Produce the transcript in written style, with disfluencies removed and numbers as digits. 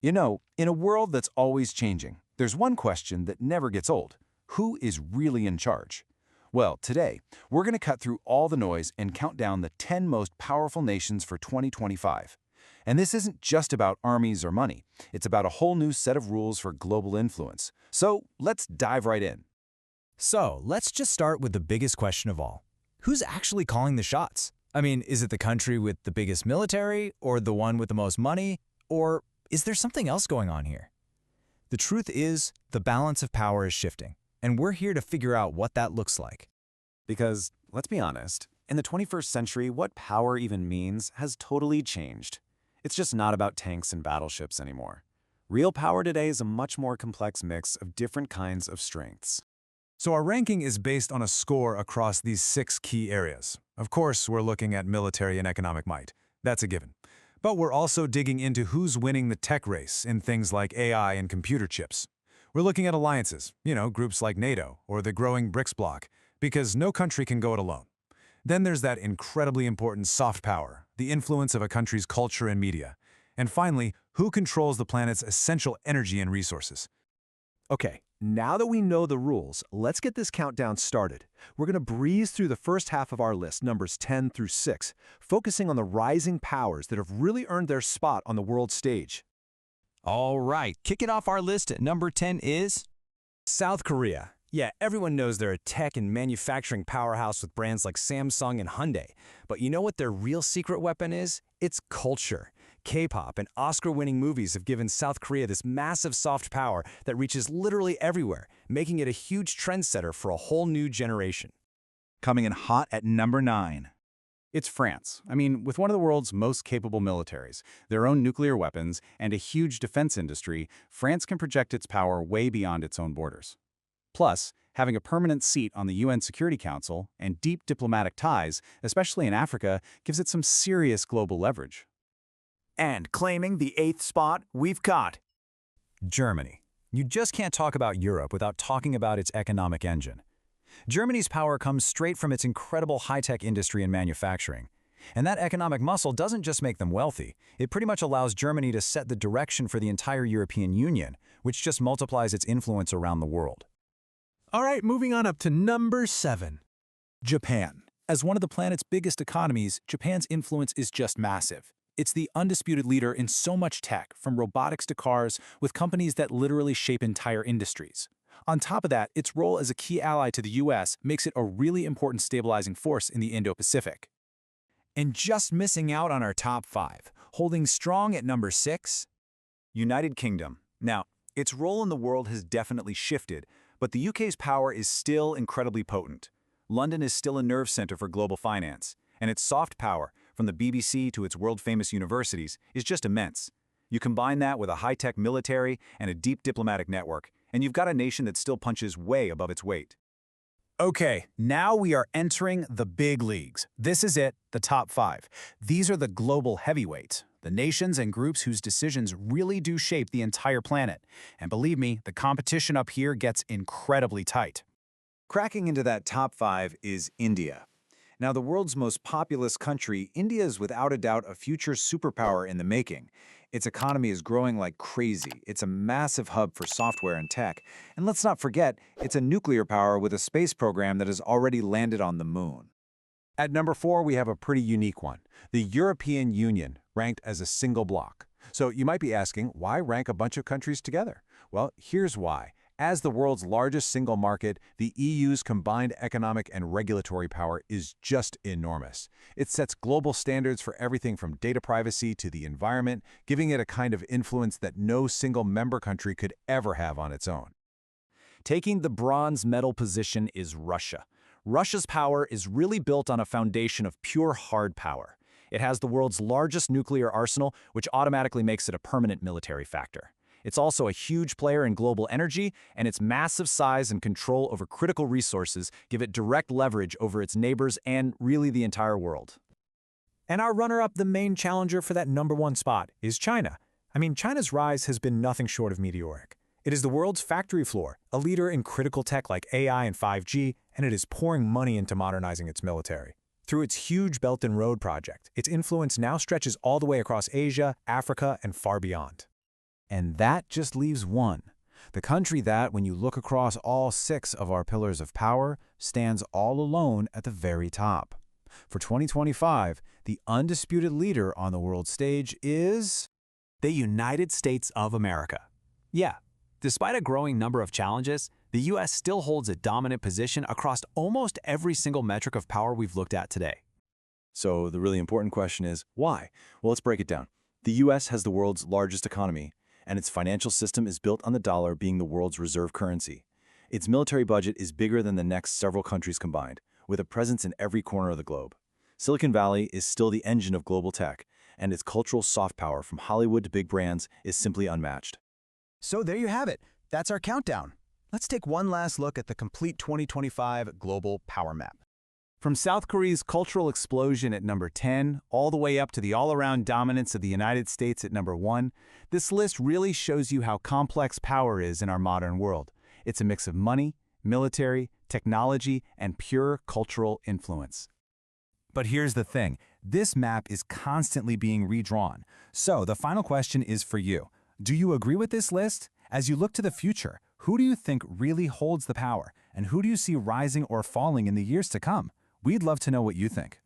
You know, in a world that's always changing, there's one question that never gets old. Who is really in charge? Well, today, we're going to cut through all the noise and count down the 10 most powerful nations for 2025. And this isn't just about armies or money. It's about a whole new set of rules for global influence. So let's dive right in. So, let's just start with the biggest question of all. Who's actually calling the shots? I mean, is it the country with the biggest military, or the one with the most money, or is there something else going on here? The truth is, the balance of power is shifting, and we're here to figure out what that looks like. Because, let's be honest, in the 21st century, what power even means has totally changed. It's just not about tanks and battleships anymore. Real power today is a much more complex mix of different kinds of strengths. So our ranking is based on a score across these 6 key areas. Of course, we're looking at military and economic might. That's a given. But we're also digging into who's winning the tech race in things like AI and computer chips. We're looking at alliances, groups like NATO or the growing BRICS bloc, because no country can go it alone. Then there's that incredibly important soft power, the influence of a country's culture and media. And finally, who controls the planet's essential energy and resources? Okay, now that we know the rules, let's get this countdown started. We're going to breeze through the first half of our list, numbers 10 through 6, focusing on the rising powers that have really earned their spot on the world stage. All right, kicking off our list at number 10 is South Korea. Yeah, everyone knows they're a tech and manufacturing powerhouse with brands like Samsung and Hyundai. But you know what their real secret weapon is? It's culture. K-pop and Oscar-winning movies have given South Korea this massive soft power that reaches literally everywhere, making it a huge trendsetter for a whole new generation. Coming in hot at number 9. It's France. With one of the world's most capable militaries, their own nuclear weapons, and a huge defense industry, France can project its power way beyond its own borders. Plus, having a permanent seat on the UN Security Council and deep diplomatic ties, especially in Africa, gives it some serious global leverage. And claiming the 8th spot, we've got Germany. You just can't talk about Europe without talking about its economic engine. Germany's power comes straight from its incredible high-tech industry and manufacturing. And that economic muscle doesn't just make them wealthy, it pretty much allows Germany to set the direction for the entire European Union, which just multiplies its influence around the world. All right, moving on up to number 7. Japan. As one of the planet's biggest economies, Japan's influence is just massive. It's the undisputed leader in so much tech, from robotics to cars, with companies that literally shape entire industries. On top of that, its role as a key ally to the US makes it a really important stabilizing force in the Indo-Pacific. And just missing out on our top 5, holding strong at number 6, United Kingdom. Now, its role in the world has definitely shifted, but the UK's power is still incredibly potent. London is still a nerve center for global finance, and its soft power, from the BBC to its world-famous universities, is just immense. You combine that with a high-tech military and a deep diplomatic network, and you've got a nation that still punches way above its weight. Okay, now we are entering the big leagues. This is it, the top 5. These are the global heavyweights, the nations and groups whose decisions really do shape the entire planet. And believe me, the competition up here gets incredibly tight. Cracking into that top 5 is India. Now, the world's most populous country, India is without a doubt a future superpower in the making. Its economy is growing like crazy. It's a massive hub for software and tech. And let's not forget, it's a nuclear power with a space program that has already landed on the moon. At number 4, we have a pretty unique one, the European Union, ranked as a single bloc. So you might be asking, why rank a bunch of countries together? Well, here's why. As the world's largest single market, the EU's combined economic and regulatory power is just enormous. It sets global standards for everything from data privacy to the environment, giving it a kind of influence that no single member country could ever have on its own. taking the bronze medal position is Russia. Russia's power is really built on a foundation of pure hard power. It has the world's largest nuclear arsenal, which automatically makes it a permanent military factor. It's also a huge player in global energy, and its massive size and control over critical resources give it direct leverage over its neighbors and really the entire world. And our runner-up, the main challenger for that #1 spot, is China. China's rise has been nothing short of meteoric. It is the world's factory floor, a leader in critical tech like AI and 5G, and it is pouring money into modernizing its military. Through its huge Belt and Road project, its influence now stretches all the way across Asia, Africa, and far beyond. And that just leaves one. The country that, when you look across all 6 of our pillars of power, stands all alone at the very top. For 2025, the undisputed leader on the world stage is The United States of America. Yeah, despite a growing number of challenges, the U.S. still holds a dominant position across almost every single metric of power we've looked at today. So the really important question is, why? Well, let's break it down. The U.S. has the world's largest economy, and its financial system is built on the dollar being the world's reserve currency. Its military budget is bigger than the next several countries combined, with a presence in every corner of the globe. Silicon Valley is still the engine of global tech, and its cultural soft power from Hollywood to big brands is simply unmatched. So there you have it. That's our countdown. Let's take one last look at the complete 2025 global power map. From South Korea's cultural explosion at number 10, all the way up to the all-around dominance of the United States at number 1, this list really shows you how complex power is in our modern world. It's a mix of money, military, technology, and pure cultural influence. But here's the thing. This map is constantly being redrawn. So the final question is for you. Do you agree with this list? As you look to the future, who do you think really holds the power? And who do you see rising or falling in the years to come? We'd love to know what you think.